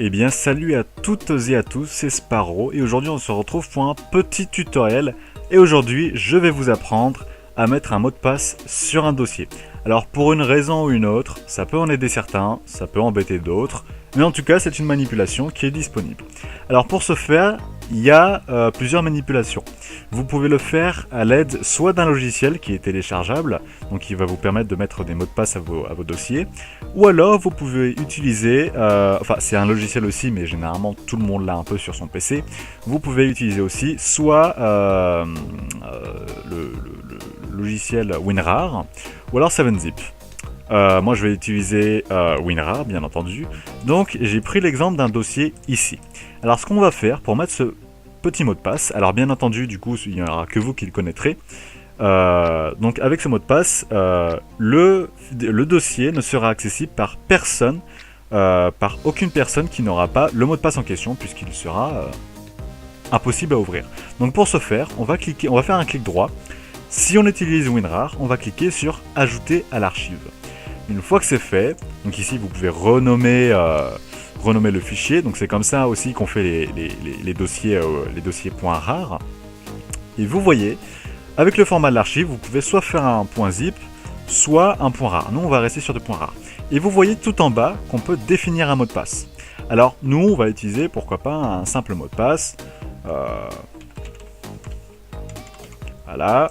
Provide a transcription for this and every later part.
Eh bien salut à toutes et à tous, c'est Sparrow et aujourd'hui on se retrouve pour un petit tutoriel et aujourd'hui je vais vous apprendre à mettre un mot de passe sur un dossier. Alors pour une raison ou une autre, ça peut en aider certains, ça peut embêter d'autres, mais en tout cas c'est une manipulation qui est disponible. Alors pour ce faire, il y a plusieurs manipulations. Vous pouvez le faire à l'aide soit d'un logiciel qui est téléchargeable, donc qui va vous permettre de mettre des mots de passe à vos dossiers, ou alors vous pouvez utiliser, enfin c'est un logiciel aussi, mais généralement tout le monde l'a un peu sur son PC, vous pouvez utiliser aussi soit le logiciel WinRAR, ou alors 7-Zip. Moi je vais utiliser WinRAR bien entendu, donc j'ai pris l'exemple d'un dossier ici. Alors ce qu'on va faire pour mettre ce petit mot de passe, alors bien entendu du coup il n'y aura que vous qui le connaîtrez, donc avec ce mot de passe, le dossier ne sera accessible par personne, par aucune personne qui n'aura pas le mot de passe en question puisqu'il sera impossible à ouvrir. Donc pour ce faire, on va faire un clic droit. Si on utilise WinRAR, on va cliquer sur ajouter à l'archive. Une fois que c'est fait, donc ici vous pouvez renommer le fichier, donc c'est comme ça aussi qu'on fait les dossiers .rar. Et vous voyez, avec le format de l'archive, vous pouvez soit faire un .zip, soit un .rar. Nous, on va rester sur des .rar. Et vous voyez tout en bas qu'on peut définir un mot de passe. Alors, nous, on va utiliser, pourquoi pas, un simple mot de passe. Voilà.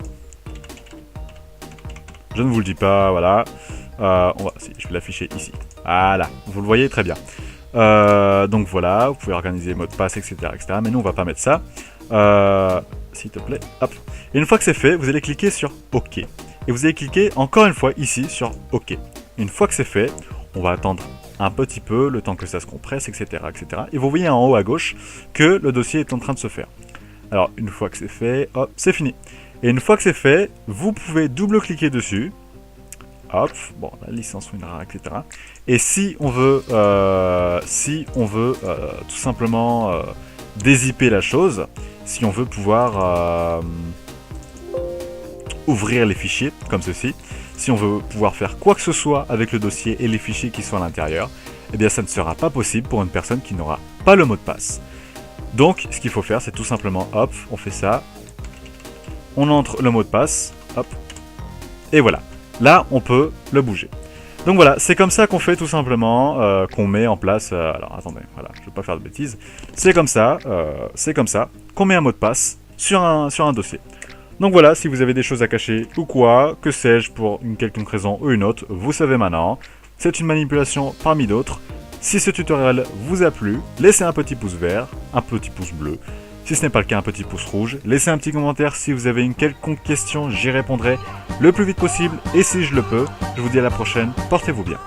Je ne vous le dis pas, voilà. Je vais l'afficher ici. Voilà, vous le voyez très bien. Donc voilà, vous pouvez organiser mot de passe, etc., etc. Mais nous, on va pas mettre ça. S'il te plaît, hop. Et une fois que c'est fait, vous allez cliquer sur OK. Et vous allez cliquer encore une fois ici sur OK. Une fois que c'est fait, on va attendre un petit peu, le temps que ça se compresse, etc., etc. Et vous voyez en haut à gauche que le dossier est en train de se faire. Alors, une fois que c'est fait, hop, c'est fini. Et une fois que c'est fait, vous pouvez double-cliquer dessus. Hop, bon, la licence WinRAR, etc. Et si on veut, tout simplement dézipper la chose, si on veut pouvoir ouvrir les fichiers, comme ceci, si on veut pouvoir faire quoi que ce soit avec le dossier et les fichiers qui sont à l'intérieur, eh bien ça ne sera pas possible pour une personne qui n'aura pas le mot de passe. Donc, ce qu'il faut faire, c'est tout simplement, hop, on fait ça, on entre le mot de passe, hop, et voilà. Là, on peut le bouger. Donc voilà, c'est comme ça qu'on fait tout simplement, qu'on met en place... alors attendez, voilà, je ne veux pas faire de bêtises. C'est comme ça qu'on met un mot de passe sur un dossier. Donc voilà, si vous avez des choses à cacher ou quoi, que sais-je, pour une quelconque raison ou une autre, vous savez maintenant. C'est une manipulation parmi d'autres. Si ce tutoriel vous a plu, laissez un petit pouce vert, un petit pouce bleu. Si ce n'est pas le cas, un petit pouce rouge. Laissez un petit commentaire si vous avez une quelconque question, j'y répondrai le plus vite possible. Et si je le peux, je vous dis à la prochaine, portez-vous bien.